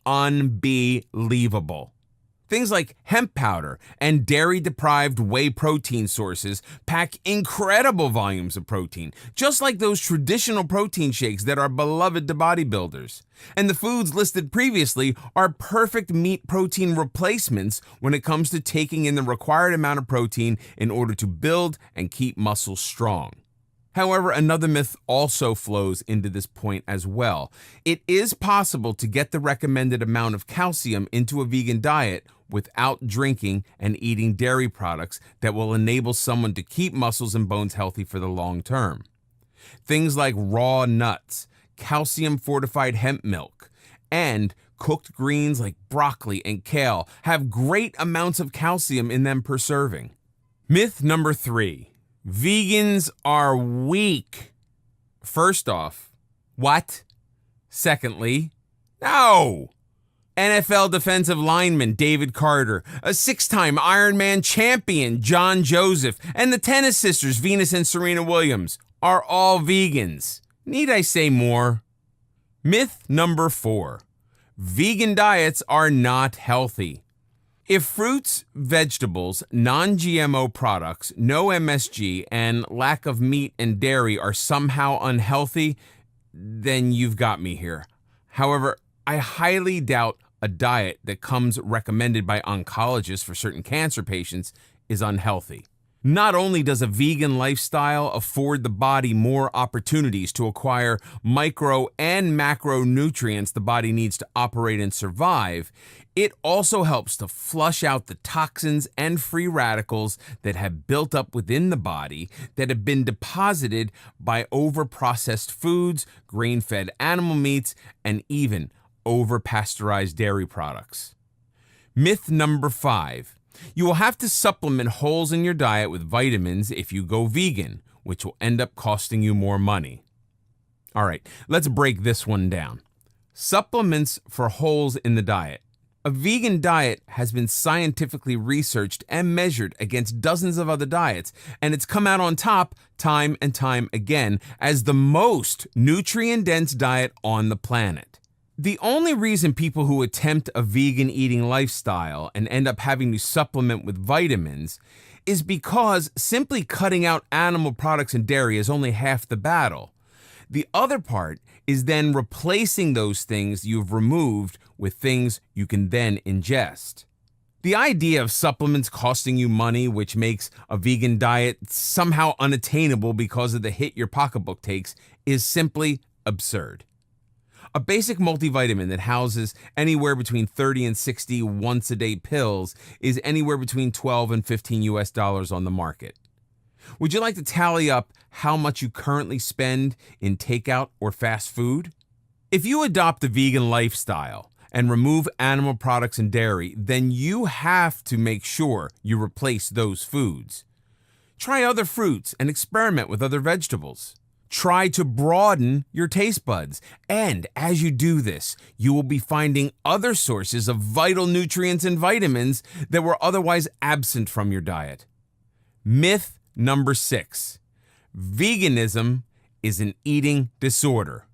unbelievable. Things like hemp powder and dairy-deprived whey protein sources pack incredible volumes of protein, just like those traditional protein shakes that are beloved to bodybuilders. And the foods listed previously are perfect meat protein replacements when it comes to taking in the required amount of protein in order to build and keep muscles strong. However, another myth also flows into this point as well. It is possible to get the recommended amount of calcium into a vegan diet without drinking and eating dairy products that will enable someone to keep muscles and bones healthy for the long term. Things like raw nuts, calcium-fortified hemp milk, and cooked greens like broccoli and kale have great amounts of calcium in them per serving. Myth number 3. Vegans are weak. First off, what? Secondly, no. NFL defensive lineman David Carter, a 6-time Ironman champion John Joseph, and the tennis sisters Venus and Serena Williams are all vegans. Need I say more? Myth number 4. Vegan diets are not healthy. If fruits, vegetables, non-GMO products, no MSG, and lack of meat and dairy are somehow unhealthy, then you've got me here. However, I highly doubt a diet that comes recommended by oncologists for certain cancer patients is unhealthy. Not only does a vegan lifestyle afford the body more opportunities to acquire micro and macronutrients the body needs to operate and survive, it also helps to flush out the toxins and free radicals that have built up within the body that have been deposited by over-processed foods, grain-fed animal meats, and even over-pasteurized dairy products. Myth number 5. You will have to supplement holes in your diet with vitamins if you go vegan, which will end up costing you more money. All right, let's break this one down. Supplements for holes in the diet. A vegan diet has been scientifically researched and measured against dozens of other diets, and it's come out on top time and time again as the most nutrient-dense diet on the planet. The only reason people who attempt a vegan eating lifestyle and end up having to supplement with vitamins is because simply cutting out animal products and dairy is only half the battle. The other part is then replacing those things you've removed with things you can then ingest. The idea of supplements costing you money, which makes a vegan diet somehow unattainable because of the hit your pocketbook takes, is simply absurd. A basic multivitamin that houses anywhere between 30 and 60 once-a-day pills is anywhere between $12 and $15 on the market. Would you like to tally up how much you currently spend in takeout or fast food? If you adopt the vegan lifestyle and remove animal products and dairy, then you have to make sure you replace those foods. Try other fruits and experiment with other vegetables. Try to broaden your taste buds. And as you do this, you will be finding other sources of vital nutrients and vitamins that were otherwise absent from your diet. Myth number 6. Veganism is an eating disorder.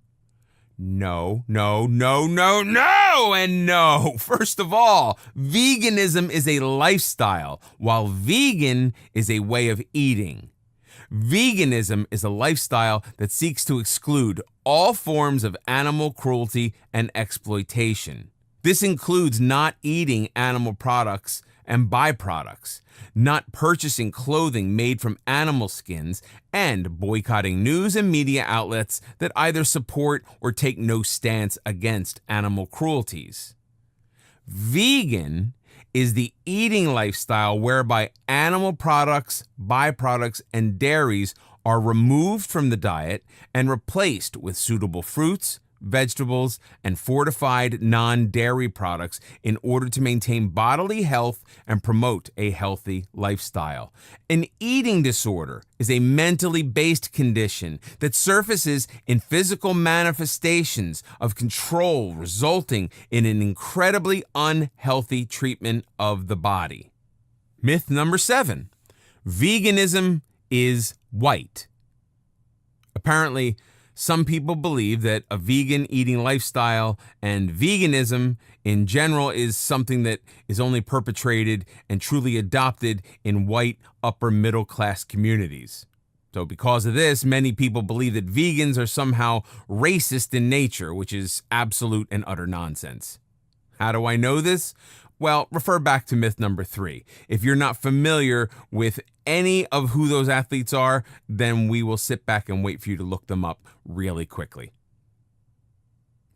No, and no. First of all, veganism is a lifestyle, while vegan is a way of eating. Veganism is a lifestyle that seeks to exclude all forms of animal cruelty and exploitation. This includes not eating animal products and byproducts, not purchasing clothing made from animal skins, and boycotting news and media outlets that either support or take no stance against animal cruelties. Vegan is the eating lifestyle whereby animal products, byproducts, and dairies are removed from the diet and replaced with suitable fruits, vegetables, and fortified non-dairy products in order to maintain bodily health and promote a healthy lifestyle. An eating disorder is a mentally based condition that surfaces in physical manifestations of control, resulting in an incredibly unhealthy treatment of the body. Myth number 7. Veganism is white. Apparently, Some people believe that a vegan eating lifestyle and veganism in general is something that is only perpetrated and truly adopted in white upper middle class communities. So because of this, many people believe that vegans are somehow racist in nature, which is absolute and utter nonsense. How do I know this? Well, refer back to myth number 3. If you're not familiar with any of who those athletes are, then we will sit back and wait for you to look them up really quickly.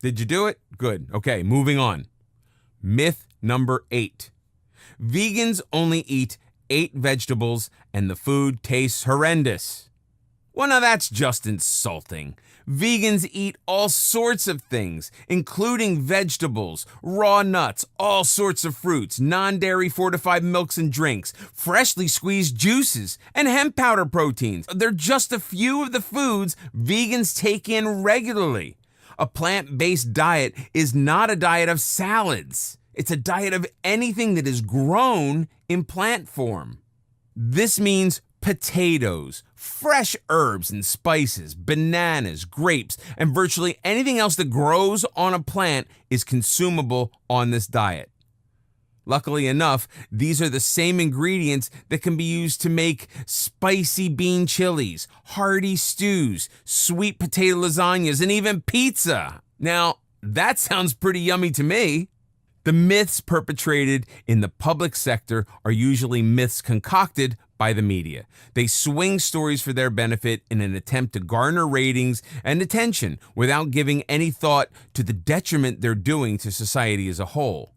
Did you do it? Good. Okay, moving on. Myth number 8. Vegans only eat 8 vegetables and the food tastes horrendous. Well, now that's just insulting. Vegans eat all sorts of things, including vegetables, raw nuts, all sorts of fruits, non-dairy fortified milks and drinks, freshly squeezed juices, and hemp powder proteins. They're just a few of the foods vegans take in regularly. A plant-based diet is not a diet of salads. It's a diet of anything that is grown in plant form. This means potatoes, fresh herbs and spices, bananas, grapes, and virtually anything else that grows on a plant is consumable on this diet. Luckily enough, these are the same ingredients that can be used to make spicy bean chilies, hearty stews, sweet potato lasagnas, and even pizza. Now, that sounds pretty yummy to me. The myths perpetrated in the public sector are usually myths concocted by the media. They swing stories for their benefit in an attempt to garner ratings and attention without giving any thought to the detriment they're doing to society as a whole.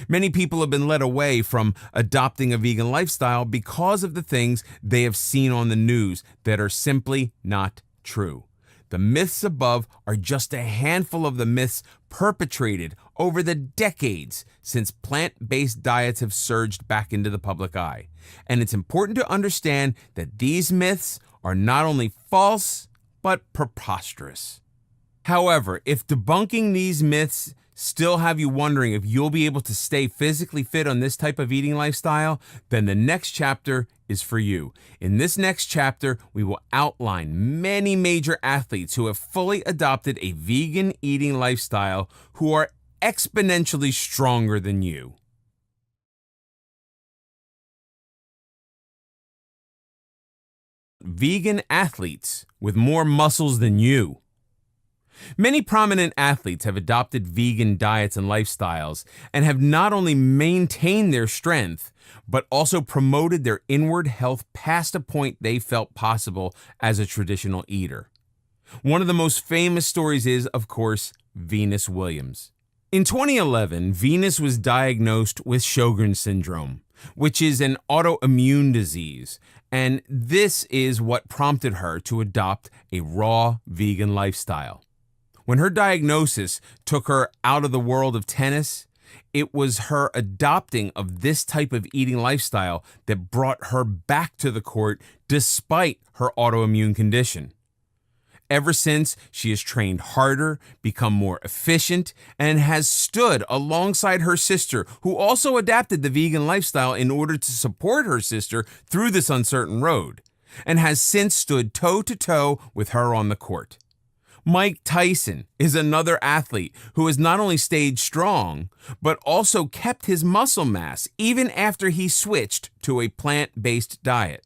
Many people have been led away from adopting a vegan lifestyle because of the things they have seen on the news that are simply not true. The myths above are just a handful of the myths perpetrated over the decades since plant-based diets have surged back into the public eye. And it's important to understand that these myths are not only false, but preposterous. However, if debunking these myths still have you wondering if you'll be able to stay physically fit on this type of eating lifestyle, then the next chapter is for you. In this next chapter, we will outline many major athletes who have fully adopted a vegan eating lifestyle who are exponentially stronger than you. Vegan athletes with more muscles than you. Many prominent athletes have adopted vegan diets and lifestyles and have not only maintained their strength, but also promoted their inward health past a point they felt possible as a traditional eater. One of the most famous stories is, of course, Venus Williams. In 2011, Venus was diagnosed with Sjogren's syndrome, which is an autoimmune disease, and this is what prompted her to adopt a raw vegan lifestyle. When her diagnosis took her out of the world of tennis, it was her adopting of this type of eating lifestyle that brought her back to the court despite her autoimmune condition. Ever since, she has trained harder, become more efficient, and has stood alongside her sister, who also adapted the vegan lifestyle in order to support her sister through this uncertain road, and has since stood toe-to-toe with her on the court. Mike Tyson is another athlete who has not only stayed strong, but also kept his muscle mass even after he switched to a plant-based diet.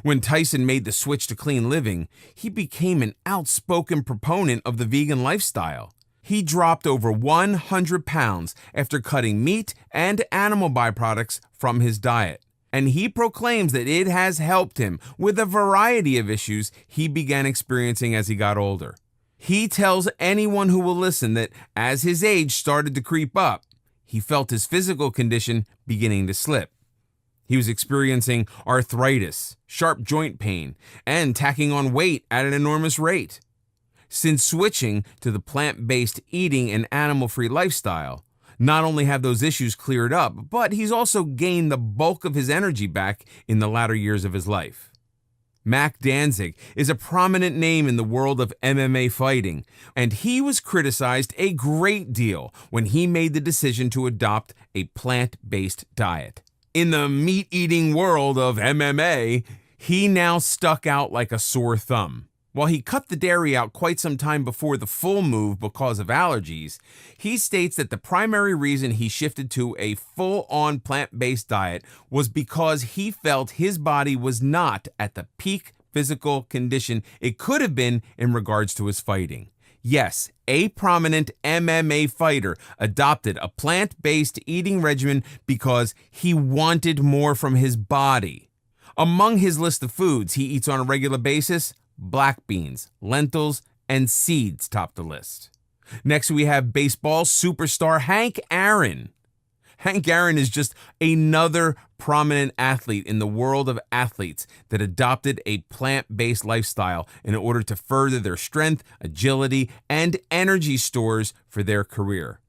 When Tyson made the switch to clean living, he became an outspoken proponent of the vegan lifestyle. He dropped over 100 pounds after cutting meat and animal byproducts from his diet, and he proclaims that it has helped him with a variety of issues he began experiencing as he got older. He tells anyone who will listen that as his age started to creep up, he felt his physical condition beginning to slip. He was experiencing arthritis, sharp joint pain, and tacking on weight at an enormous rate. Since switching to the plant-based eating and animal-free lifestyle, not only have those issues cleared up, but he's also gained the bulk of his energy back in the latter years of his life. Mac Danzig is a prominent name in the world of MMA fighting, and he was criticized a great deal when he made the decision to adopt a plant-based diet. In the meat-eating world of MMA, he now stuck out like a sore thumb. While he cut the dairy out quite some time before the full move because of allergies, he states that the primary reason he shifted to a full-on plant-based diet was because he felt his body was not at the peak physical condition it could have been in regards to his fighting. Yes, a prominent MMA fighter adopted a plant-based eating regimen because he wanted more from his body. Among his list of foods he eats on a regular basis, black beans, lentils, and seeds top the list. Next, we have baseball superstar Hank Aaron. Hank Aaron is just another prominent athlete in the world of athletes that adopted a plant-based lifestyle in order to further their strength, agility, and energy stores for their career.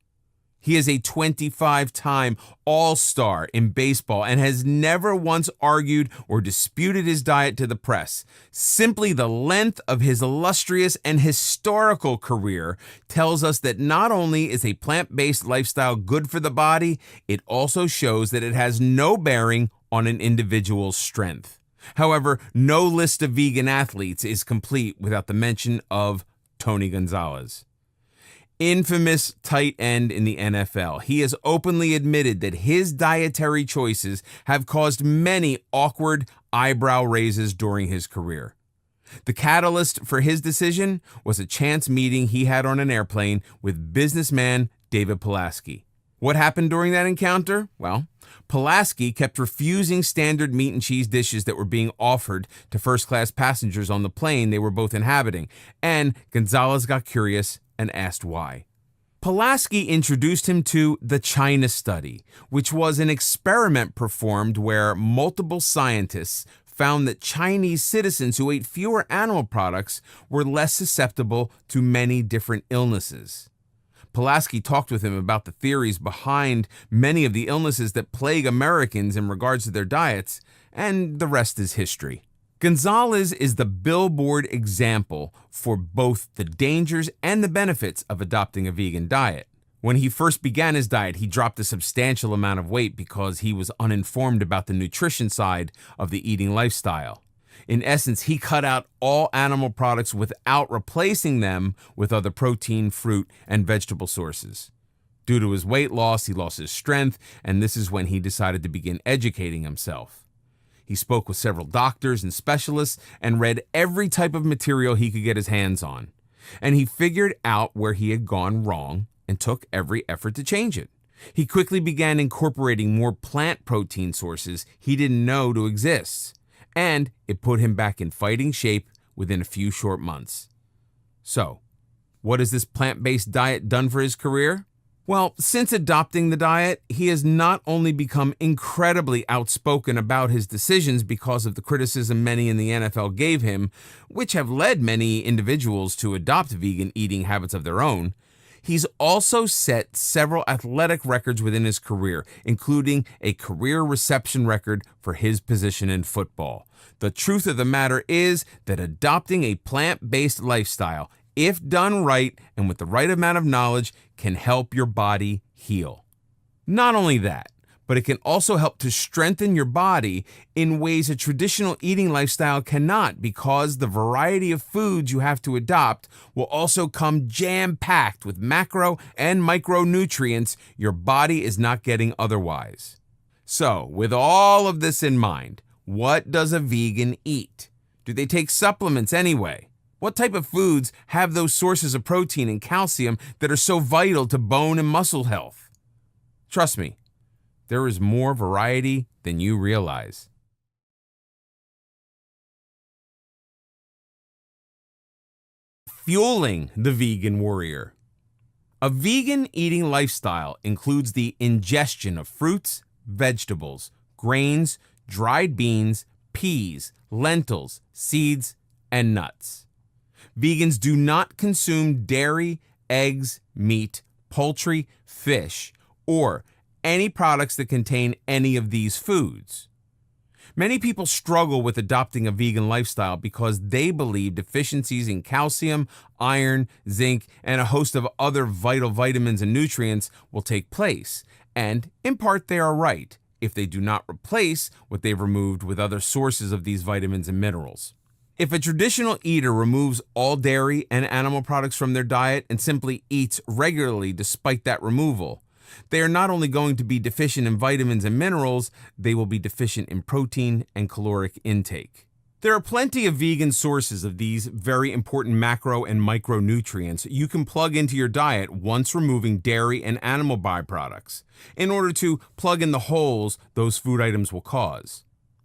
He is a 25-time All-Star in baseball and has never once argued or disputed his diet to the press. Simply the length of his illustrious and historical career tells us that not only is a plant-based lifestyle good for the body, it also shows that it has no bearing on an individual's strength. However, no list of vegan athletes is complete without the mention of Tony Gonzalez. Infamous tight end in the NFL, he has openly admitted that his dietary choices have caused many awkward eyebrow raises during his career. The catalyst for his decision was a chance meeting he had on an airplane with businessman David Pulaski. What happened during that encounter? Well, Pulaski kept refusing standard meat and cheese dishes that were being offered to first-class passengers on the plane they were both inhabiting, and Gonzalez got curious and asked why. Pulaski introduced him to the China Study, which was an experiment performed where multiple scientists found that Chinese citizens who ate fewer animal products were less susceptible to many different illnesses. Pulaski talked with him about the theories behind many of the illnesses that plague Americans in regards to their diets, and the rest is history. Gonzalez is the billboard example for both the dangers and the benefits of adopting a vegan diet. When he first began his diet, he dropped a substantial amount of weight because he was uninformed about the nutrition side of the eating lifestyle. In essence, he cut out all animal products without replacing them with other protein, fruit, and vegetable sources. Due to his weight loss, he lost his strength, and this is when he decided to begin educating himself. He spoke with several doctors and specialists and read every type of material he could get his hands on. And he figured out where he had gone wrong and took every effort to change it. He quickly began incorporating more plant protein sources he didn't know to exist, and it put him back in fighting shape within a few short months. So, what has this plant-based diet done for his career? Well, since adopting the diet, he has not only become incredibly outspoken about his decisions because of the criticism many in the NFL gave him, which have led many individuals to adopt vegan eating habits of their own, he's also set several athletic records within his career, including a career reception record for his position in football. The truth of the matter is that adopting a plant-based lifestyle, if done right and with the right amount of knowledge, can help your body heal. Not only that, but it can also help to strengthen your body in ways a traditional eating lifestyle cannot, because the variety of foods you have to adopt will also come jam-packed with macro and micronutrients your body is not getting otherwise. So, with all of this in mind, what does a vegan eat? Do they take supplements anyway? What type of foods have those sources of protein and calcium that are so vital to bone and muscle health? Trust me, there is more variety than you realize. Fueling the vegan warrior. A vegan eating lifestyle includes the ingestion of fruits, vegetables, grains, dried beans, peas, lentils, seeds, and nuts. Vegans do not consume dairy, eggs, meat, poultry, fish, or any products that contain any of these foods. Many people struggle with adopting a vegan lifestyle because they believe deficiencies in calcium, iron, zinc, and a host of other vital vitamins and nutrients will take place. And in part, they are right if they do not replace what they've removed with other sources of these vitamins and minerals. If a traditional eater removes all dairy and animal products from their diet and simply eats regularly despite that removal, they are not only going to be deficient in vitamins and minerals, they will be deficient in protein and caloric intake. There are plenty of vegan sources of these very important macro and micronutrients you can plug into your diet once removing dairy and animal byproducts, in order to plug in the holes those food items will cause.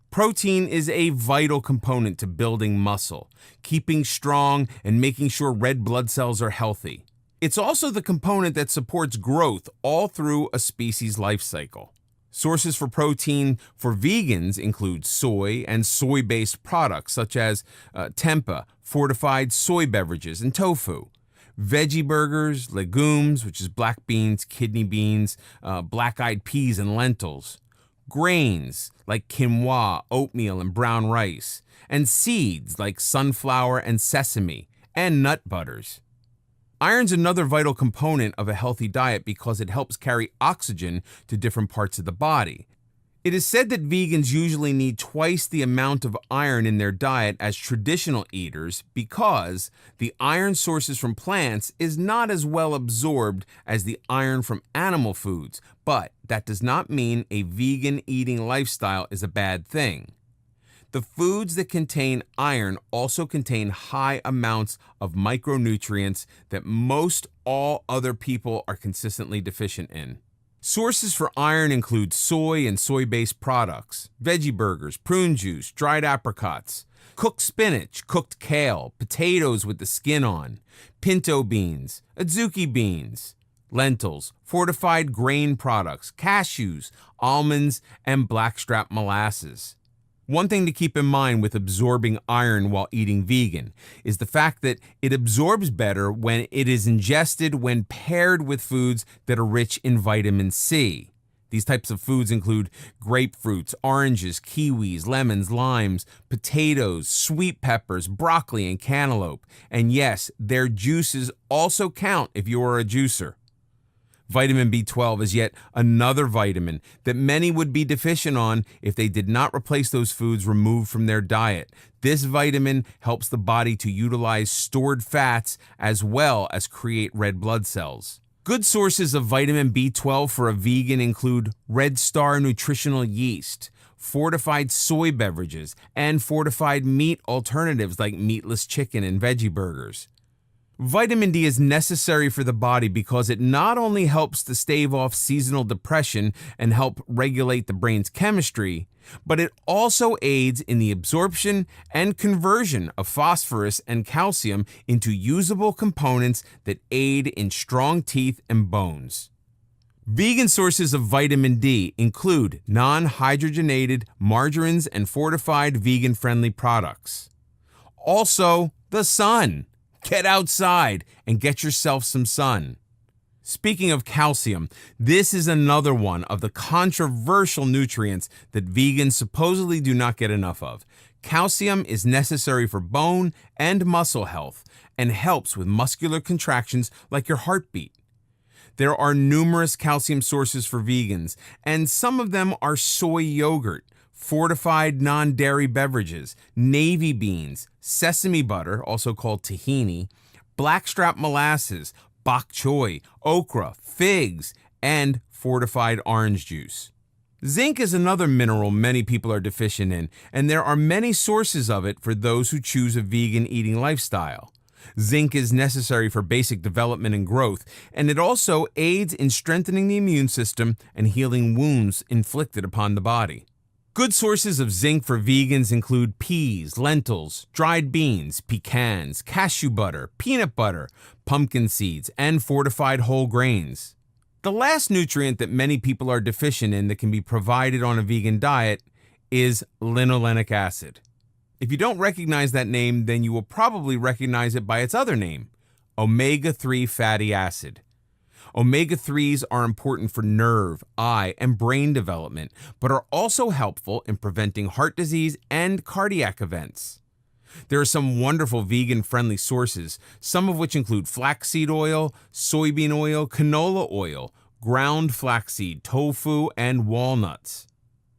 Protein is a vital component to building muscle, keeping strong, and making sure red blood cells are healthy. It's also the component that supports growth all through a species' life cycle. Sources for protein for vegans include soy and soy-based products such as tempeh, fortified soy beverages, and tofu. Veggie burgers, legumes, which is black beans, kidney beans, black-eyed peas, and lentils. Grains like quinoa, oatmeal, and brown rice. And seeds like sunflower and sesame, and nut butters. Iron's another vital component of a healthy diet because it helps carry oxygen to different parts of the body. It is said that vegans usually need twice the amount of iron in their diet as traditional eaters because the iron sources from plants is not as well absorbed as the iron from animal foods, but that does not mean a vegan eating lifestyle is a bad thing. The foods that contain iron also contain high amounts of micronutrients that most all other people are consistently deficient in. Sources for iron include soy and soy-based products, veggie burgers, prune juice, dried apricots, cooked spinach, cooked kale, potatoes with the skin on, pinto beans, adzuki beans, lentils, fortified grain products, cashews, almonds, and blackstrap molasses. One thing to keep in mind with absorbing iron while eating vegan is the fact that it absorbs better when it is ingested when paired with foods that are rich in vitamin C. These types of foods include grapefruits, oranges, kiwis, lemons, limes, potatoes, sweet peppers, broccoli, and cantaloupe. And yes, their juices also count if you are a juicer. Vitamin B12 is yet another vitamin that many would be deficient on if they did not replace those foods removed from their diet. This vitamin helps the body to utilize stored fats as well as create red blood cells. Good sources of vitamin B12 for a vegan include Red Star nutritional yeast, fortified soy beverages, and fortified meat alternatives like meatless chicken and veggie burgers. Vitamin D is necessary for the body because it not only helps to stave off seasonal depression and help regulate the brain's chemistry, but it also aids in the absorption and conversion of phosphorus and calcium into usable components that aid in strong teeth and bones. Vegan sources of vitamin D include non-hydrogenated margarines and fortified vegan-friendly products. Also, the sun. Get outside and get yourself some sun. Speaking of calcium, this is another one of the controversial nutrients that vegans supposedly do not get enough of. Calcium is necessary for bone and muscle health and helps with muscular contractions like your heartbeat. There are numerous calcium sources for vegans, and some of them are soy yogurt, fortified non-dairy beverages, navy beans, sesame butter, also called tahini, blackstrap molasses, bok choy, okra, figs, and fortified orange juice. Zinc is another mineral many people are deficient in, and there are many sources of it for those who choose a vegan eating lifestyle. Zinc is necessary for basic development and growth, and it also aids in strengthening the immune system and healing wounds inflicted upon the body. Good sources of zinc for vegans include peas, lentils, dried beans, pecans, cashew butter, peanut butter, pumpkin seeds, and fortified whole grains. The last nutrient that many people are deficient in that can be provided on a vegan diet is linolenic acid. If you don't recognize that name, then you will probably recognize it by its other name, omega-3 fatty acid. Omega-3s are important for nerve, eye, and brain development, but are also helpful in preventing heart disease and cardiac events. There are some wonderful vegan-friendly sources, some of which include flaxseed oil, soybean oil, canola oil, ground flaxseed, tofu, and walnuts.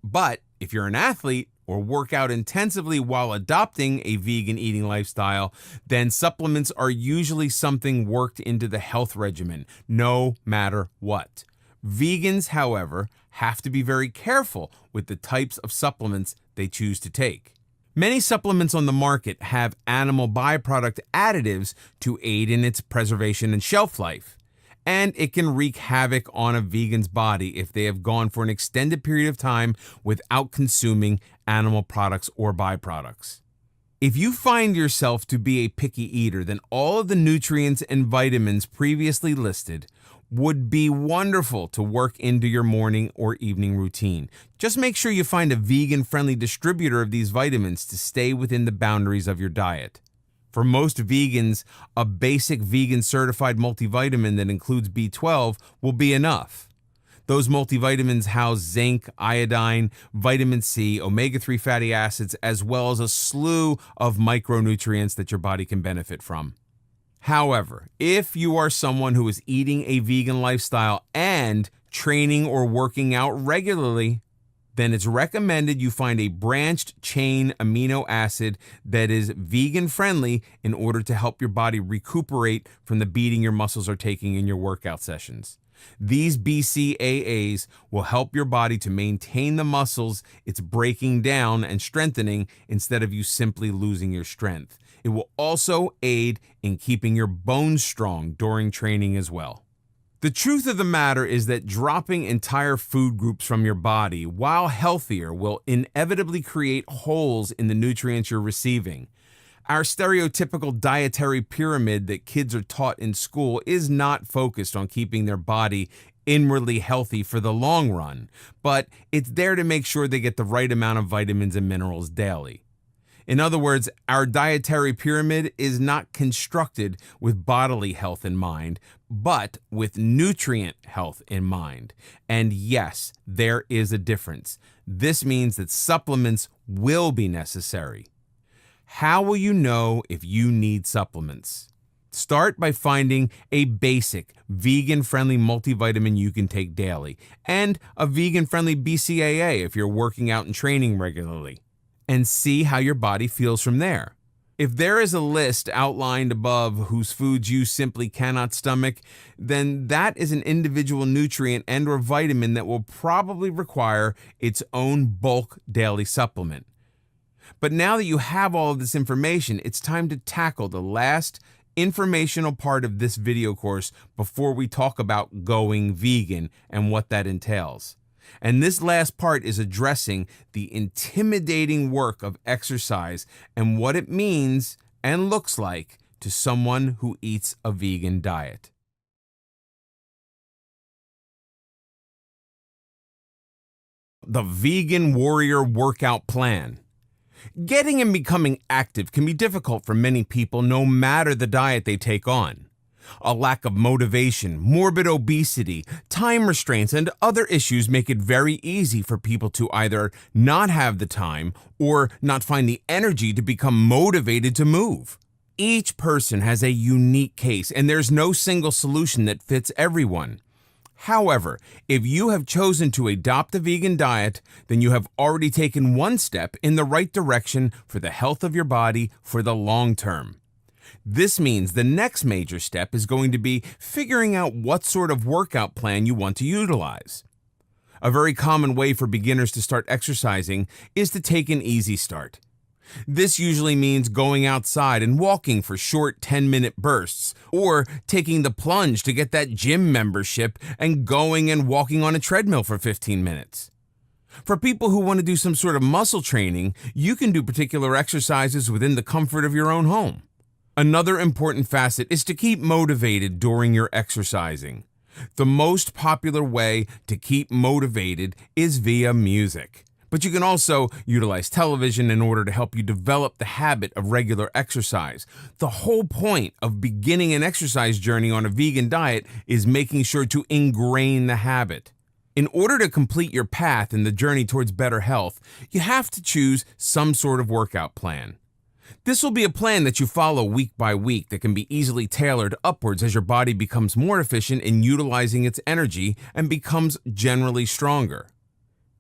But if you're an athlete or work out intensively while adopting a vegan eating lifestyle, then supplements are usually something worked into the health regimen, no matter what. Vegans, however, have to be very careful with the types of supplements they choose to take. Many supplements on the market have animal byproduct additives to aid in its preservation and shelf life, and it can wreak havoc on a vegan's body if they have gone for an extended period of time without consuming animal products or byproducts. If you find yourself to be a picky eater, then all of the nutrients and vitamins previously listed would be wonderful to work into your morning or evening routine. Just make sure you find a vegan-friendly distributor of these vitamins to stay within the boundaries of your diet. For most vegans, a basic vegan certified multivitamin that includes B12 will be enough. Those multivitamins house zinc, iodine, vitamin C, omega-3 fatty acids, as well as a slew of micronutrients that your body can benefit from. However, if you are someone who is eating a vegan lifestyle and training or working out regularly, then it's recommended you find a branched chain amino acid that is vegan friendly in order to help your body recuperate from the beating your muscles are taking in your workout sessions. These BCAAs will help your body to maintain the muscles it's breaking down and strengthening instead of you simply losing your strength. It will also aid in keeping your bones strong during training as well. The truth of the matter is that dropping entire food groups from your body, while healthier, will inevitably create holes in the nutrients you're receiving. Our stereotypical dietary pyramid that kids are taught in school is not focused on keeping their body inwardly healthy for the long run, but it's there to make sure they get the right amount of vitamins and minerals daily. In other words, our dietary pyramid is not constructed with bodily health in mind, but with nutrient health in mind. And yes, there is a difference. This means that supplements will be necessary. How will you know if you need supplements? Start by finding a basic, vegan-friendly multivitamin you can take daily, and a vegan-friendly BCAA if you're working out and training regularly, and see how your body feels from there. If there is a list outlined above whose foods you simply cannot stomach, then that is an individual nutrient and/or vitamin that will probably require its own bulk daily supplement. But now that you have all of this information, it's time to tackle the last informational part of this video course before we talk about going vegan and what that entails. And this last part is addressing the intimidating work of exercise and what it means and looks like to someone who eats a vegan diet. The Vegan Warrior Workout Plan. Getting and becoming active can be difficult for many people no matter the diet they take on. A lack of motivation, morbid obesity, time restraints, and other issues make it very easy for people to either not have the time or not find the energy to become motivated to move. Each person has a unique case, and there's no single solution that fits everyone. However, if you have chosen to adopt a vegan diet, then you have already taken one step in the right direction for the health of your body for the long term. This means the next major step is going to be figuring out what sort of workout plan you want to utilize. A very common way for beginners to start exercising is to take an easy start. This usually means going outside and walking for short 10-minute bursts, or taking the plunge to get that gym membership and going and walking on a treadmill for 15 minutes. For people who want to do some sort of muscle training, you can do particular exercises within the comfort of your own home. Another important facet is to keep motivated during your exercising. The most popular way to keep motivated is via music. But you can also utilize television in order to help you develop the habit of regular exercise. The whole point of beginning an exercise journey on a vegan diet is making sure to ingrain the habit. In order to complete your path in the journey towards better health, you have to choose some sort of workout plan. This will be a plan that you follow week by week that can be easily tailored upwards as your body becomes more efficient in utilizing its energy and becomes generally stronger.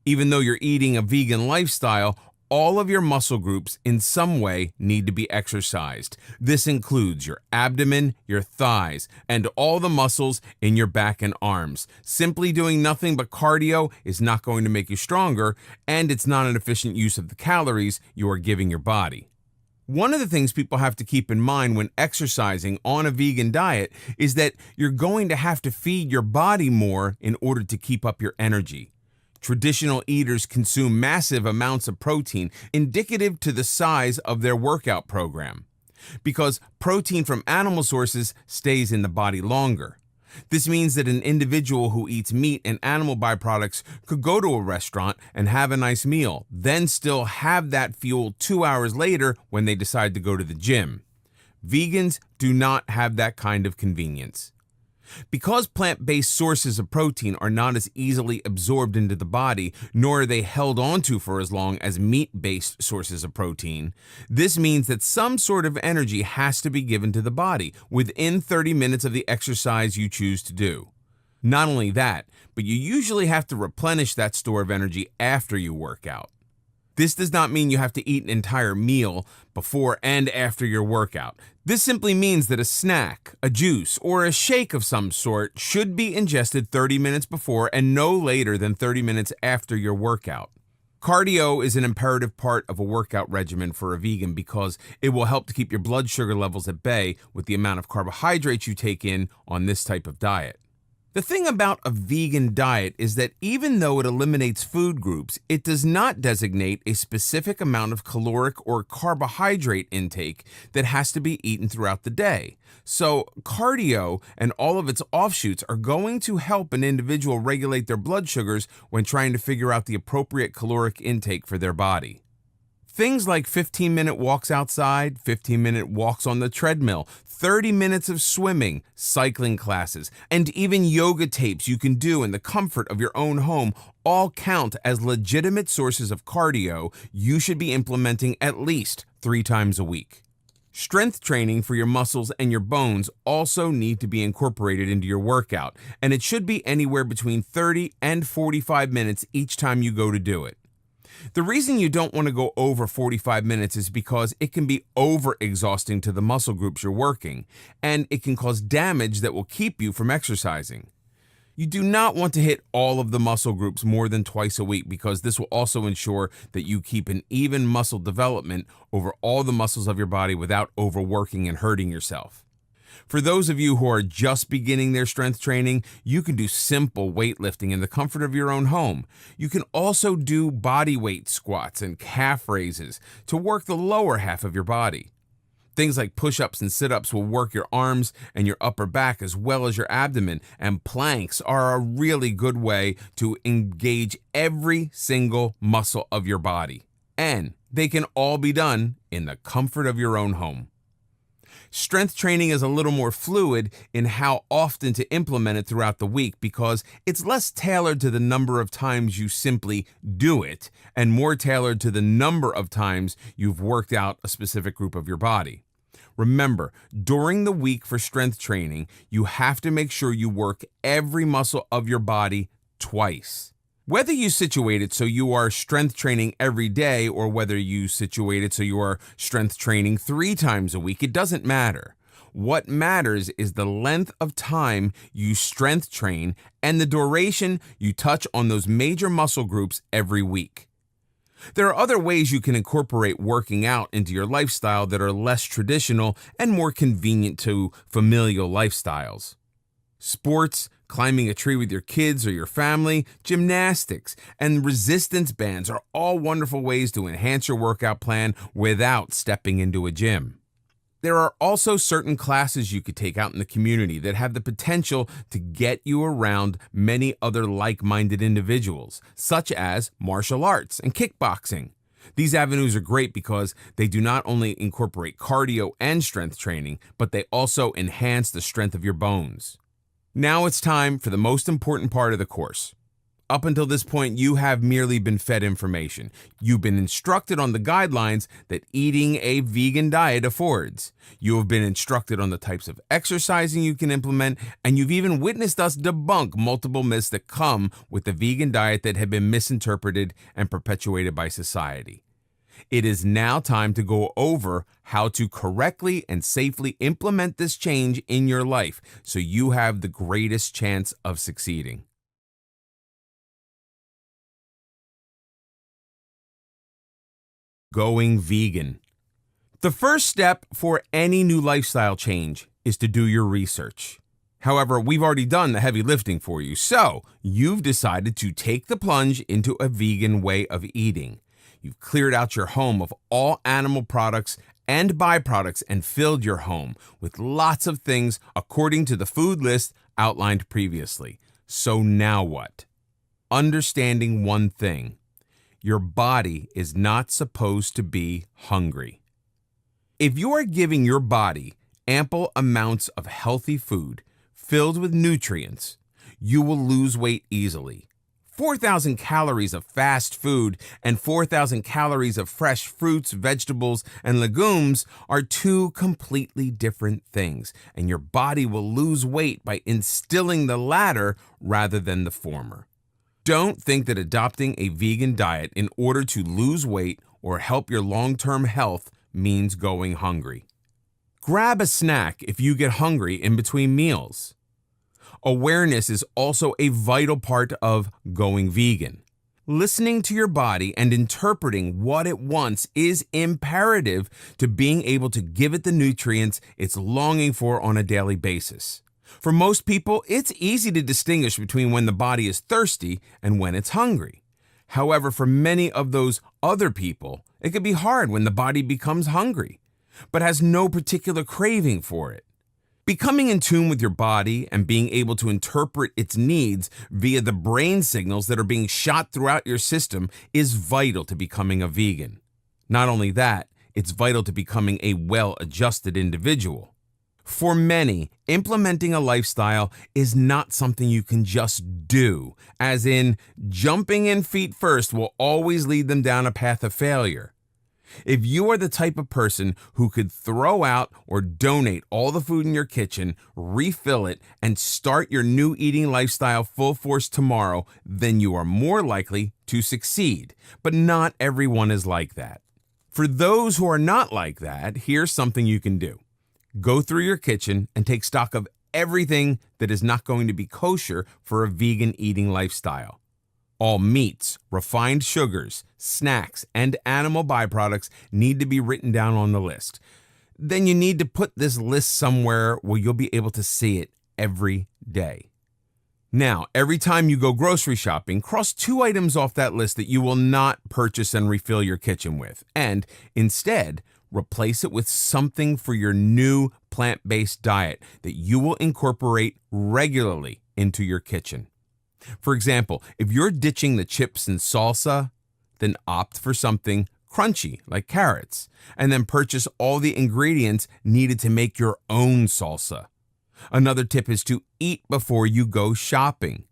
Even though you're eating a vegan lifestyle, All of your muscle groups in some way need to be exercised. This includes your abdomen, your thighs, and all the muscles in your back and arms. Simply doing nothing but cardio is not going to make you stronger, and it's not an efficient use of the calories you are giving your body. One of the things people have to keep in mind when exercising on a vegan diet is that you're going to have to feed your body more in order to keep up your energy. Traditional eaters consume massive amounts of protein, indicative to the size of their workout program, because protein from animal sources stays in the body longer. This means that an individual who eats meat and animal byproducts could go to a restaurant and have a nice meal, then still have that fuel 2 hours later when they decide to go to the gym. Vegans do not have that kind of convenience. Because plant-based sources of protein are not as easily absorbed into the body, nor are they held onto for as long as meat-based sources of protein, this means that some sort of energy has to be given to the body within 30 minutes of the exercise you choose to do. Not only that, but you usually have to replenish that store of energy after you work out. This does not mean you have to eat an entire meal before and after your workout. This simply means that a snack, a juice, or a shake of some sort should be ingested 30 minutes before and no later than 30 minutes after your workout. Cardio is an imperative part of a workout regimen for a vegan because it will help to keep your blood sugar levels at bay with the amount of carbohydrates you take in on this type of diet. The thing about a vegan diet is that even though it eliminates food groups, it does not designate a specific amount of caloric or carbohydrate intake that has to be eaten throughout the day. So cardio and all of its offshoots are going to help an individual regulate their blood sugars when trying to figure out the appropriate caloric intake for their body. Things like 15-minute walks outside, 15-minute walks on the treadmill, 30 minutes of swimming, cycling classes, and even yoga tapes you can do in the comfort of your own home all count as legitimate sources of cardio you should be implementing at least 3 times a week. Strength training for your muscles and your bones also need to be incorporated into your workout, and it should be anywhere between 30 and 45 minutes each time you go to do it. The reason you don't want to go over 45 minutes is because it can be over-exhausting to the muscle groups you're working, and it can cause damage that will keep you from exercising. You do not want to hit all of the muscle groups more than twice a week because this will also ensure that you keep an even muscle development over all the muscles of your body without overworking and hurting yourself. For those of you who are just beginning their strength training, you can do simple weightlifting in the comfort of your own home. You can also do body weight squats and calf raises to work the lower half of your body. Things like push-ups and sit-ups will work your arms and your upper back as well as your abdomen, and planks are a really good way to engage every single muscle of your body. And they can all be done in the comfort of your own home. Strength training is a little more fluid in how often to implement it throughout the week because it's less tailored to the number of times you simply do it and more tailored to the number of times you've worked out a specific group of your body. Remember, during the week for strength training, you have to make sure you work every muscle of your body twice. Whether you situate it so you are strength training every day or whether you situate it so you are strength training 3 times a week, it doesn't matter. What matters is the length of time you strength train and the duration you touch on those major muscle groups every week. There are other ways you can incorporate working out into your lifestyle that are less traditional and more convenient to familial lifestyles. Sports, climbing a tree with your kids or your family, gymnastics, and resistance bands are all wonderful ways to enhance your workout plan without stepping into a gym. There are also certain classes you could take out in the community that have the potential to get you around many other like-minded individuals, such as martial arts and kickboxing. These avenues are great because they do not only incorporate cardio and strength training, but they also enhance the strength of your bones. Now it's time for the most important part of the course. Up until this point, you have merely been fed information. You've been instructed on the guidelines that eating a vegan diet affords. You have been instructed on the types of exercising you can implement, and you've even witnessed us debunk multiple myths that come with the vegan diet that have been misinterpreted and perpetuated by society. It is now time to go over how to correctly and safely implement this change in your life so you have the greatest chance of succeeding. Going vegan. The first step for any new lifestyle change is to do your research. However, we've already done the heavy lifting for you, so you've decided to take the plunge into a vegan way of eating. You've cleared out your home of all animal products and byproducts and filled your home with lots of things according to the food list outlined previously. So now what? Understanding one thing. Your body is not supposed to be hungry. If you are giving your body ample amounts of healthy food filled with nutrients, you will lose weight easily. 4,000 calories of fast food and 4,000 calories of fresh fruits, vegetables, and legumes are two completely different things, and your body will lose weight by instilling the latter rather than the former. Don't think that adopting a vegan diet in order to lose weight or help your long-term health means going hungry. Grab a snack if you get hungry in between meals. Awareness is also a vital part of going vegan. Listening to your body and interpreting what it wants is imperative to being able to give it the nutrients it's longing for on a daily basis. For most people, it's easy to distinguish between when the body is thirsty and when it's hungry. However, for many of those other people, it can be hard when the body becomes hungry, but has no particular craving for it. Becoming in tune with your body and being able to interpret its needs via the brain signals that are being shot throughout your system is vital to becoming a vegan. Not only that, it's vital to becoming a well-adjusted individual. For many, implementing a lifestyle is not something you can just do, as in, jumping in feet first will always lead them down a path of failure. If you are the type of person who could throw out or donate all the food in your kitchen, refill it, and start your new eating lifestyle full force tomorrow, then you are more likely to succeed. But not everyone is like that. For those who are not like that, here's something you can do. Go through your kitchen and take stock of everything that is not going to be kosher for a vegan eating lifestyle. All meats, refined sugars, snacks, and animal byproducts need to be written down on the list. Then you need to put this list somewhere where you'll be able to see it every day. Now, every time you go grocery shopping, cross 2 items off that list that you will not purchase and refill your kitchen with, and instead, replace it with something for your new plant-based diet that you will incorporate regularly into your kitchen. For example, if you're ditching the chips and salsa, then opt for something crunchy like carrots, and then purchase all the ingredients needed to make your own salsa. Another tip is to eat before you go shopping.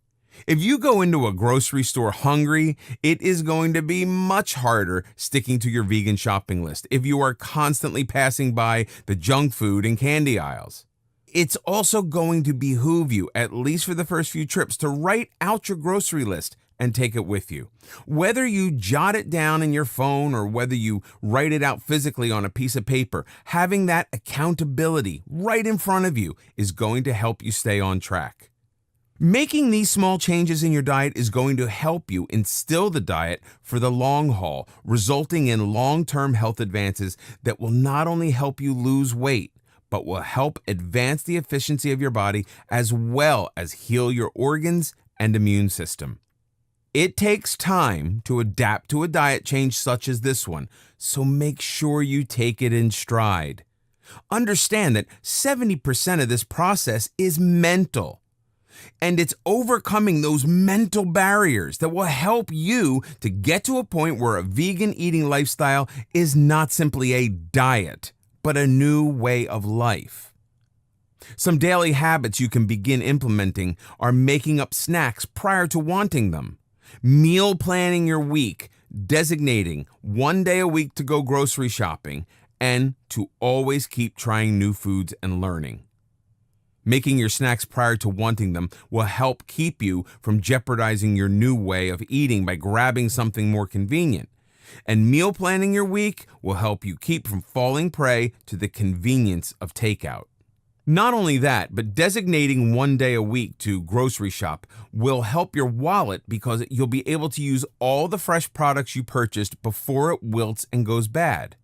If you go into a grocery store hungry, it is going to be much harder sticking to your vegan shopping list if you are constantly passing by the junk food and candy aisles. It's also going to behoove you, at least for the first few trips, to write out your grocery list and take it with you. Whether you jot it down in your phone or whether you write it out physically on a piece of paper, having that accountability right in front of you is going to help you stay on track. Making these small changes in your diet is going to help you instill the diet for the long haul, resulting in long-term health advances that will not only help you lose weight, but will help advance the efficiency of your body as well as heal your organs and immune system. It takes time to adapt to a diet change such as this one, so make sure you take it in stride. Understand that 70% of this process is mental. And it's overcoming those mental barriers that will help you to get to a point where a vegan eating lifestyle is not simply a diet, but a new way of life. Some daily habits you can begin implementing are making up snacks prior to wanting them, meal planning your week, designating 1 day a week to go grocery shopping, and to always keep trying new foods and learning. Making your snacks prior to wanting them will help keep you from jeopardizing your new way of eating by grabbing something more convenient. And meal planning your week will help you keep from falling prey to the convenience of takeout. Not only that, but designating one day a week to grocery shop will help your wallet because you'll be able to use all the fresh products you purchased before it wilts and goes bad.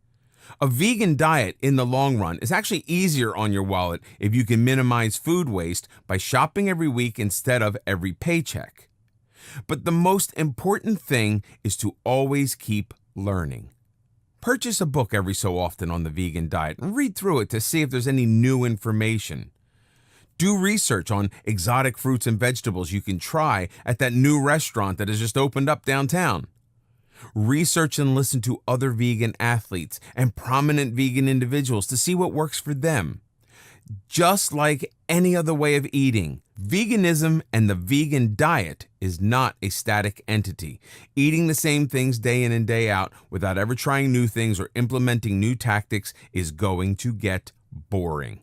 A vegan diet in the long run is actually easier on your wallet if you can minimize food waste by shopping every week instead of every paycheck. But the most important thing is to always keep learning. Purchase a book every so often on the vegan diet and read through it to see if there's any new information. Do research on exotic fruits and vegetables you can try at that new restaurant that has just opened up downtown. Research and listen to other vegan athletes and prominent vegan individuals to see what works for them. Just like any other way of eating, veganism and the vegan diet is not a static entity. Eating the same things day in and day out without ever trying new things or implementing new tactics is going to get boring.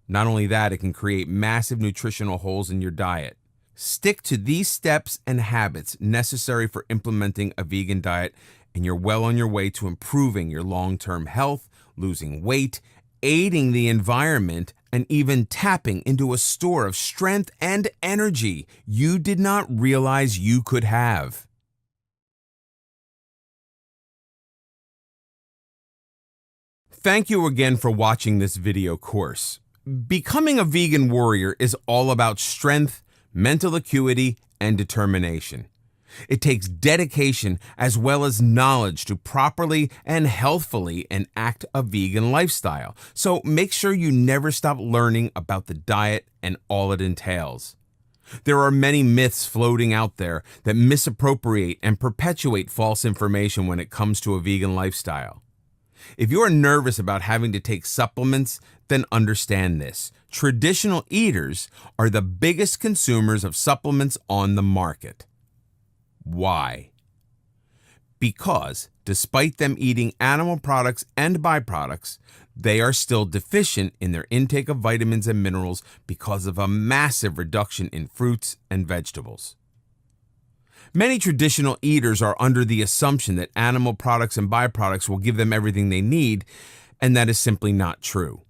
Not only that, it can create massive nutritional holes in your diet. Stick to these steps and habits necessary for implementing a vegan diet, and you're well on your way to improving your long-term health, losing weight, aiding the environment, and even tapping into a store of strength and energy you did not realize you could have. Thank you again for watching this video course. Becoming a vegan warrior is all about strength, mental acuity, and determination. It takes dedication as well as knowledge to properly and healthfully enact a vegan lifestyle. So make sure you never stop learning about the diet and all it entails. There are many myths floating out there that misappropriate and perpetuate false information when it comes to a vegan lifestyle. If you are nervous about having to take supplements, then understand this. Traditional eaters are the biggest consumers of supplements on the market. Why? Because despite them eating animal products and byproducts, they are still deficient in their intake of vitamins and minerals because of a massive reduction in fruits and vegetables. Many traditional eaters are under the assumption that animal products and byproducts will give them everything they need, and that is simply not true.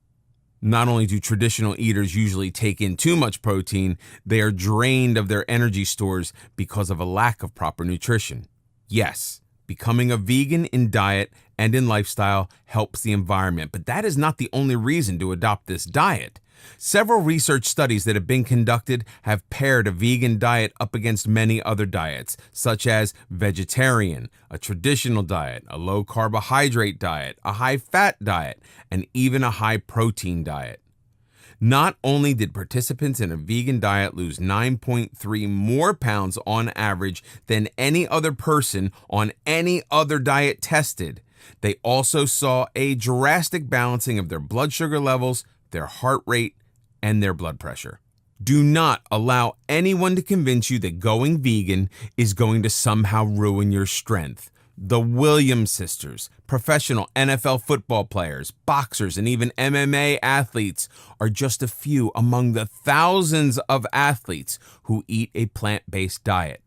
Not only do traditional eaters usually take in too much protein, they are drained of their energy stores because of a lack of proper nutrition. Yes, becoming a vegan in diet and in lifestyle helps the environment, but that is not the only reason to adopt this diet. Several research studies that have been conducted have paired a vegan diet up against many other diets, such as vegetarian, a traditional diet, a low carbohydrate diet, a high fat diet, and even a high protein diet. Not only did participants in a vegan diet lose 9.3 more pounds on average than any other person on any other diet tested, they also saw a drastic balancing of their blood sugar levels, their heart rate, and their blood pressure. Do not allow anyone to convince you that going vegan is going to somehow ruin your strength. The Williams sisters, professional NFL football players, boxers, and even MMA athletes are just a few among the thousands of athletes who eat a plant-based diet.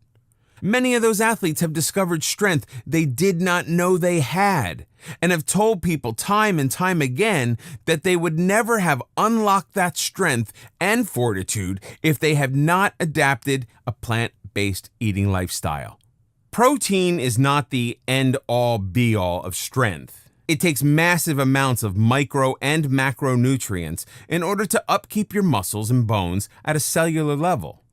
Many of those athletes have discovered strength they did not know they had, and have told people time and time again that they would never have unlocked that strength and fortitude if they have not adapted a plant-based eating lifestyle. Protein is not the end-all be-all of strength. It takes massive amounts of micro and macronutrients in order to upkeep your muscles and bones at a cellular level.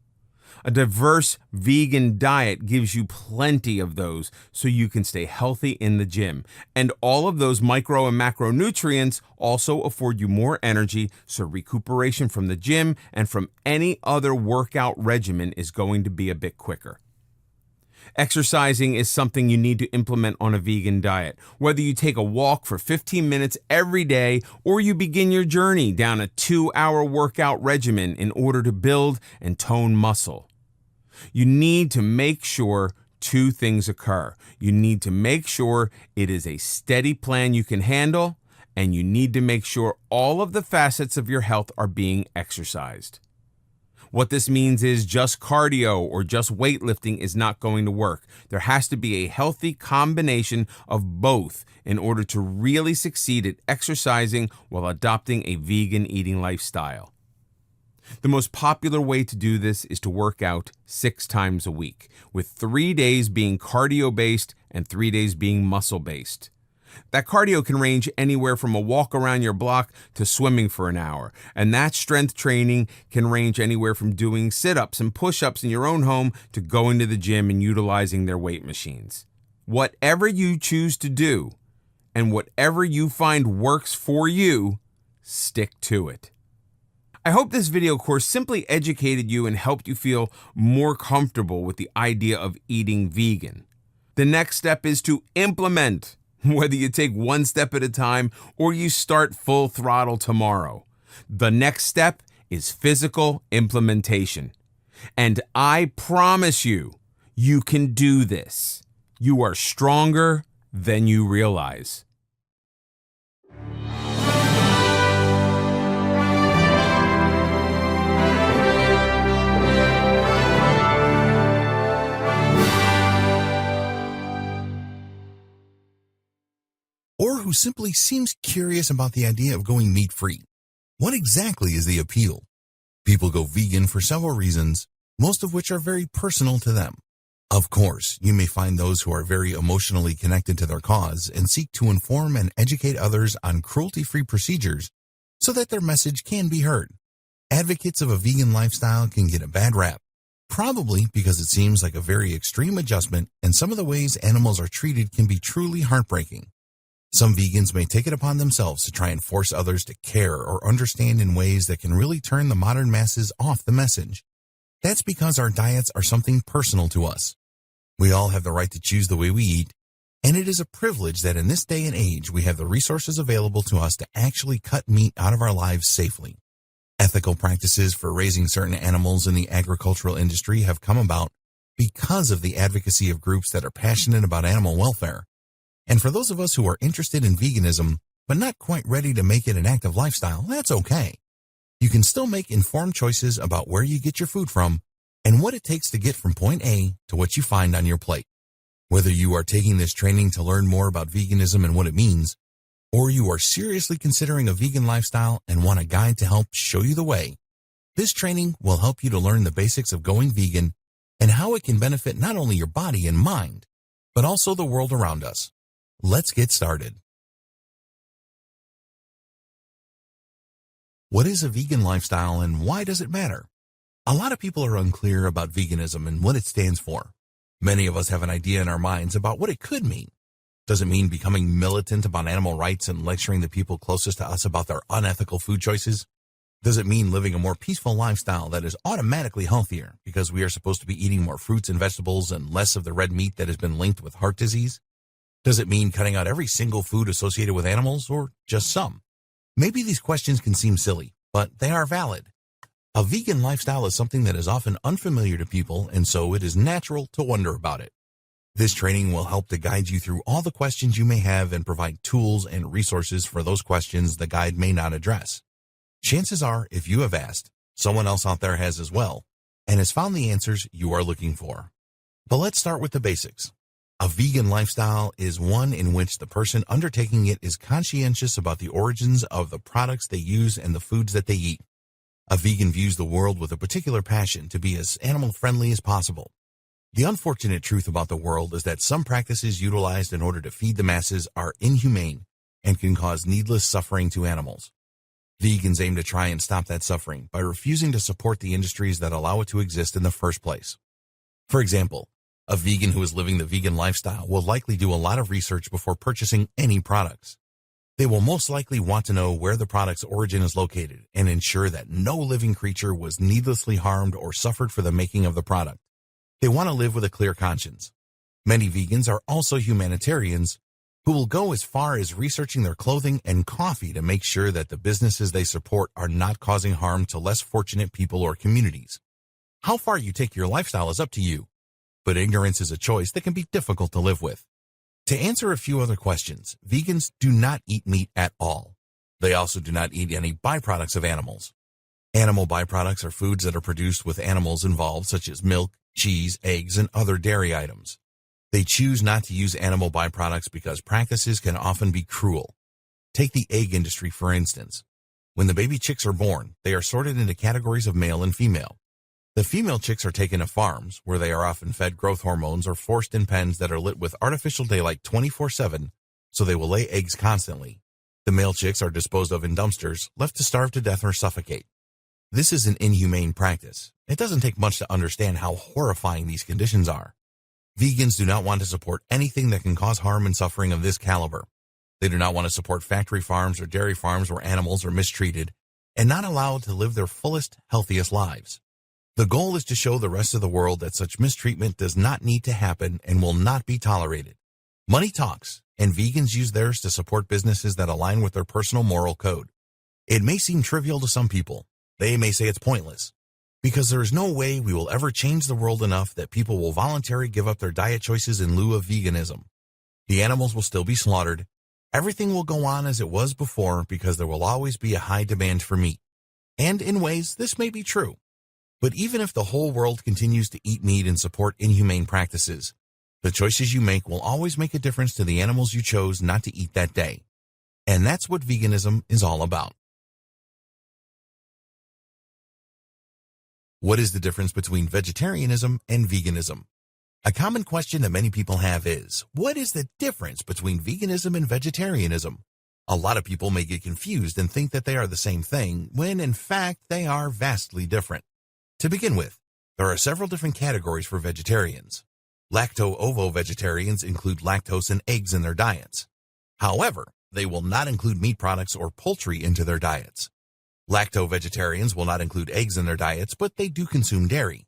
A diverse vegan diet gives you plenty of those so you can stay healthy in the gym. And all of those micro and macronutrients also afford you more energy, so recuperation from the gym and from any other workout regimen is going to be a bit quicker. Exercising is something you need to implement on a vegan diet. Whether you take a walk for 15 minutes every day or you begin your journey down a 2-hour workout regimen in order to build and tone muscle. You need to make sure two things occur. You need to make sure it is a steady plan you can handle, and you need to make sure all of the facets of your health are being exercised. What this means is just cardio or just weightlifting is not going to work. There has to be a healthy combination of both in order to really succeed at exercising while adopting a vegan eating lifestyle. The most popular way to do this is to work out 6 times a week, with 3 days being cardio-based and 3 days being muscle-based. That cardio can range anywhere from a walk around your block to swimming for an hour, and that strength training can range anywhere from doing sit-ups and push-ups in your own home to going to the gym and utilizing their weight machines. Whatever you choose to do, and whatever you find works for you, stick to it. I hope this video course simply educated you and helped you feel more comfortable with the idea of eating vegan. The next step is to implement, whether you take one step at a time or you start full throttle tomorrow. The next step is physical implementation. And I promise you, you can do this. You are stronger than you realize. Or who simply seems curious about the idea of going meat-free. What exactly is the appeal? People go vegan for several reasons, most of which are very personal to them. Of course, you may find those who are very emotionally connected to their cause and seek to inform and educate others on cruelty-free procedures so that their message can be heard. Advocates of a vegan lifestyle can get a bad rap, probably because it seems like a very extreme adjustment, and some of the ways animals are treated can be truly heartbreaking. Some vegans may take it upon themselves to try and force others to care or understand in ways that can really turn the modern masses off the message. That's because our diets are something personal to us. We all have the right to choose the way we eat, and it is a privilege that in this day and age we have the resources available to us to actually cut meat out of our lives safely. Ethical practices for raising certain animals in the agricultural industry have come about because of the advocacy of groups that are passionate about animal welfare. And for those of us who are interested in veganism, but not quite ready to make it an active lifestyle, that's okay. You can still make informed choices about where you get your food from and what it takes to get from point A to what you find on your plate. Whether you are taking this training to learn more about veganism and what it means, or you are seriously considering a vegan lifestyle and want a guide to help show you the way, this training will help you to learn the basics of going vegan and how it can benefit not only your body and mind, but also the world around us. Let's get started. What is a vegan lifestyle and why does it matter? A lot of people are unclear about veganism and what it stands for. Many of us have an idea in our minds about what it could mean. Does it mean becoming militant about animal rights and lecturing the people closest to us about their unethical food choices? Does it mean living a more peaceful lifestyle that is automatically healthier because we are supposed to be eating more fruits and vegetables and less of the red meat that has been linked with heart disease? Does it mean cutting out every single food associated with animals, or just some? Maybe these questions can seem silly, but they are valid. A vegan lifestyle is something that is often unfamiliar to people, and so it is natural to wonder about it. This training will help to guide you through all the questions you may have and provide tools and resources for those questions the guide may not address. Chances are, if you have asked, someone else out there has as well, and has found the answers you are looking for. But let's start with the basics. A vegan lifestyle is one in which the person undertaking it is conscientious about the origins of the products they use and the foods that they eat. A vegan views the world with a particular passion to be as animal-friendly as possible. The unfortunate truth about the world is that some practices utilized in order to feed the masses are inhumane and can cause needless suffering to animals. Vegans aim to try and stop that suffering by refusing to support the industries that allow it to exist in the first place. For example, a vegan who is living the vegan lifestyle will likely do a lot of research before purchasing any products. They will most likely want to know where the product's origin is located and ensure that no living creature was needlessly harmed or suffered for the making of the product. They want to live with a clear conscience. Many vegans are also humanitarians who will go as far as researching their clothing and coffee to make sure that the businesses they support are not causing harm to less fortunate people or communities. How far you take your lifestyle is up to you, but ignorance is a choice that can be difficult to live with. To answer a few other questions, vegans do not eat meat at all. They also do not eat any byproducts of animals. Animal byproducts are foods that are produced with animals involved, such as milk, cheese, eggs, and other dairy items. They choose not to use animal byproducts because practices can often be cruel. Take the egg industry, for instance. When the baby chicks are born, they are sorted into categories of male and female. The female chicks are taken to farms, where they are often fed growth hormones or forced in pens that are lit with artificial daylight 24/7, so they will lay eggs constantly. The male chicks are disposed of in dumpsters, left to starve to death or suffocate. This is an inhumane practice. It doesn't take much to understand how horrifying these conditions are. Vegans do not want to support anything that can cause harm and suffering of this caliber. They do not want to support factory farms or dairy farms where animals are mistreated and not allowed to live their fullest, healthiest lives. The goal is to show the rest of the world that such mistreatment does not need to happen and will not be tolerated. Money talks, and vegans use theirs to support businesses that align with their personal moral code. It may seem trivial to some people. They may say it's pointless, because there is no way we will ever change the world enough that people will voluntarily give up their diet choices in lieu of veganism. The animals will still be slaughtered. Everything will go on as it was before because there will always be a high demand for meat. And in ways, this may be true. But even if the whole world continues to eat meat and support inhumane practices, the choices you make will always make a difference to the animals you chose not to eat that day. And that's what veganism is all about. What is the difference between vegetarianism and veganism? A common question that many people have is, what is the difference between veganism and vegetarianism? A lot of people may get confused and think that they are the same thing, when in fact they are vastly different. To begin with, there are several different categories for vegetarians. Lacto-ovo-vegetarians include lactose and eggs in their diets. However, they will not include meat products or poultry into their diets. Lacto-vegetarians will not include eggs in their diets, but they do consume dairy.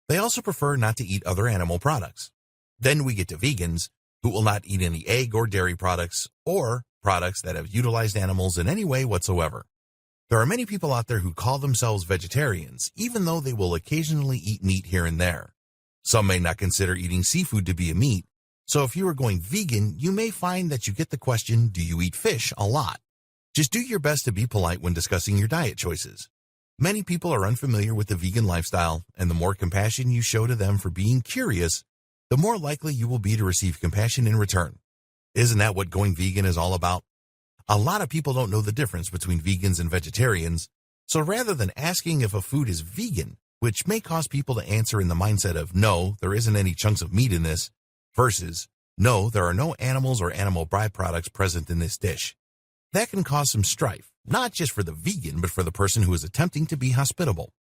They also prefer not to eat other animal products. Then we get to vegans, who will not eat any egg or dairy products, or products that have utilized animals in any way whatsoever. There are many people out there who call themselves vegetarians, even though they will occasionally eat meat here and there. Some may not consider eating seafood to be a meat, so if you are going vegan, you may find that you get the question, do you eat fish, a lot. Just do your best to be polite when discussing your diet choices. Many people are unfamiliar with the vegan lifestyle, and the more compassion you show to them for being curious, the more likely you will be to receive compassion in return. Isn't that what going vegan is all about? A lot of people don't know the difference between vegans and vegetarians, so rather than asking if a food is vegan, which may cause people to answer in the mindset of, no, there isn't any chunks of meat in this, versus, no, there are no animals or animal byproducts present in this dish. That can cause some strife, not just for the vegan, but for the person who is attempting to be hospitable.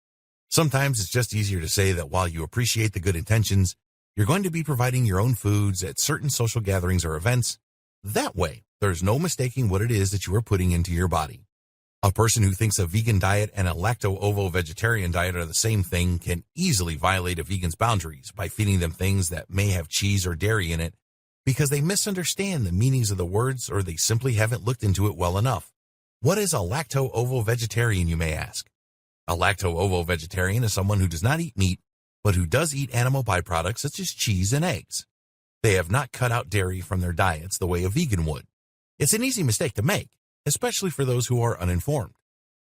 Sometimes it's just easier to say that while you appreciate the good intentions, you're going to be providing your own foods at certain social gatherings or events. That way, there's no mistaking what it is that you are putting into your body. A person who thinks a vegan diet and a lacto-ovo-vegetarian diet are the same thing can easily violate a vegan's boundaries by feeding them things that may have cheese or dairy in it, because they misunderstand the meanings of the words or they simply haven't looked into it well enough. What is a lacto-ovo-vegetarian, you may ask? A lacto-ovo-vegetarian is someone who does not eat meat, but who does eat animal byproducts such as cheese and eggs. They have not cut out dairy from their diets the way a vegan would. It's an easy mistake to make, especially for those who are uninformed.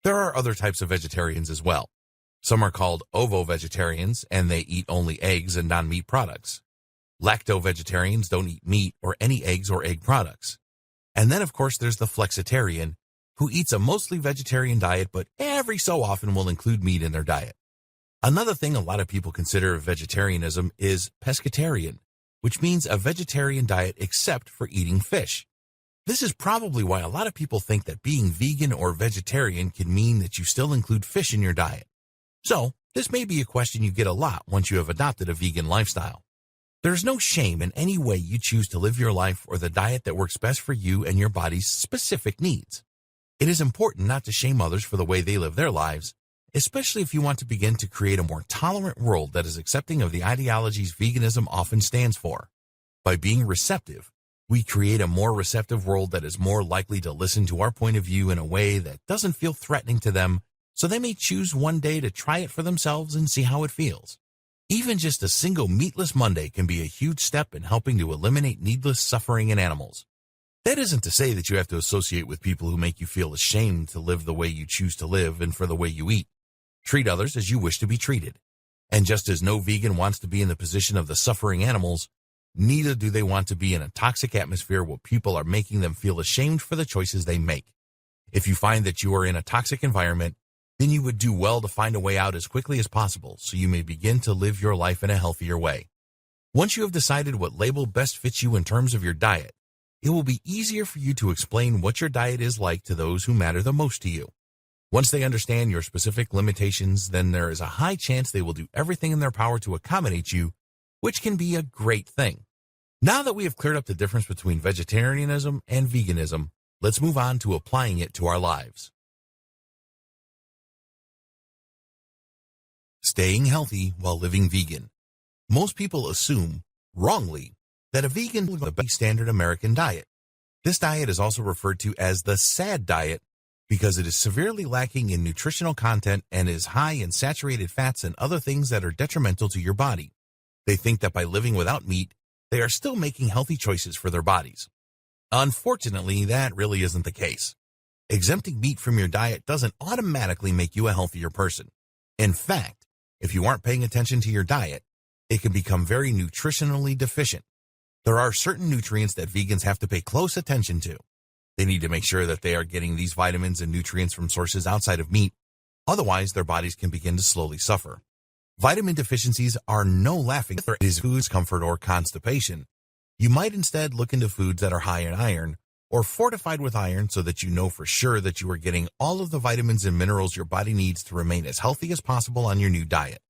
There are other types of vegetarians as well. Some are called ovo-vegetarians, and they eat only eggs and non-meat products. Lacto-vegetarians don't eat meat or any eggs or egg products. And then, of course, there's the flexitarian, who eats a mostly vegetarian diet, but every so often will include meat in their diet. Another thing a lot of people consider vegetarianism is pescatarian, which means a vegetarian diet except for eating fish. This is probably why a lot of people think that being vegan or vegetarian can mean that you still include fish in your diet. So, this may be a question you get a lot once you have adopted a vegan lifestyle. There's no shame in any way you choose to live your life or the diet that works best for you and your body's specific needs. It is important not to shame others for the way they live their lives, especially if you want to begin to create a more tolerant world that is accepting of the ideologies veganism often stands for. By being receptive, we create a more receptive world that is more likely to listen to our point of view in a way that doesn't feel threatening to them, so they may choose one day to try it for themselves and see how it feels. Even just a single meatless Monday can be a huge step in helping to eliminate needless suffering in animals. That isn't to say that you have to associate with people who make you feel ashamed to live the way you choose to live and for the way you eat. Treat others as you wish to be treated. And just as no vegan wants to be in the position of the suffering animals, neither do they want to be in a toxic atmosphere where people are making them feel ashamed for the choices they make. If you find that you are in a toxic environment, then you would do well to find a way out as quickly as possible so you may begin to live your life in a healthier way. Once you have decided what label best fits you in terms of your diet, it will be easier for you to explain what your diet is like to those who matter the most to you. Once they understand your specific limitations, then there is a high chance they will do everything in their power to accommodate you, which can be a great thing. Now that we have cleared up the difference between vegetarianism and veganism, let's move on to applying it to our lives. Staying healthy while living vegan. Most people assume, wrongly, that a vegan lives a standard American diet. This diet is also referred to as the SAD diet because it is severely lacking in nutritional content and is high in saturated fats and other things that are detrimental to your body. They think that by living without meat, they are still making healthy choices for their bodies. Unfortunately, that really isn't the case. Exempting meat from your diet doesn't automatically make you a healthier person. In fact, if you aren't paying attention to your diet, it can become very nutritionally deficient. There are certain nutrients that vegans have to pay close attention to. They need to make sure that they are getting these vitamins and nutrients from sources outside of meat. Otherwise, their bodies can begin to slowly suffer. Vitamin deficiencies are no laughing matter. It is foods, comfort, or constipation. You might instead look into foods that are high in iron or fortified with iron so that you know for sure that you are getting all of the vitamins and minerals your body needs to remain as healthy as possible on your new diet.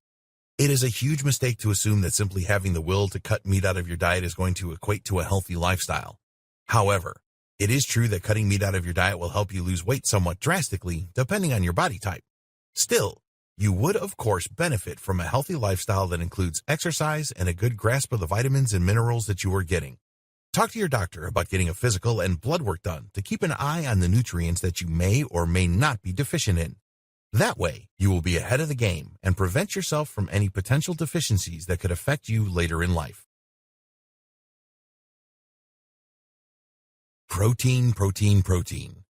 It is a huge mistake to assume that simply having the will to cut meat out of your diet is going to equate to a healthy lifestyle. However, it is true that cutting meat out of your diet will help you lose weight somewhat drastically, depending on your body type. Still, you would of course benefit from a healthy lifestyle that includes exercise and a good grasp of the vitamins and minerals that you are getting. Talk to your doctor about getting a physical and blood work done to keep an eye on the nutrients that you may or may not be deficient in. That way, you will be ahead of the game and prevent yourself from any potential deficiencies that could affect you later in life. Protein, protein, protein.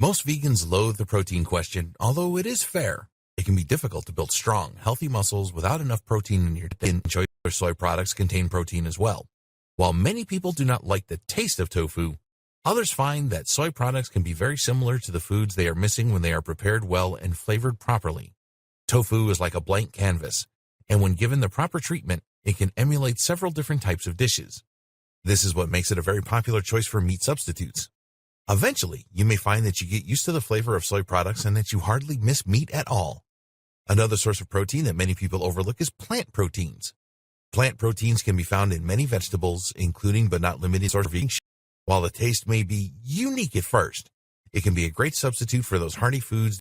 Most vegans loathe the protein question, although it is fair. It can be difficult to build strong, healthy muscles without enough protein in your diet. Soy products contain protein as well. While many people do not like the taste of tofu, others find that soy products can be very similar to the foods they are missing when they are prepared well and flavored properly. Tofu is like a blank canvas, and when given the proper treatment, it can emulate several different types of dishes. This is what makes it a very popular choice for meat substitutes. Eventually, you may find that you get used to the flavor of soy products and that you hardly miss meat at all. Another source of protein that many people overlook is plant proteins. Plant proteins can be found in many vegetables, including but not limited to vegan. While the taste may be unique at first, it can be a great substitute for those hearty foods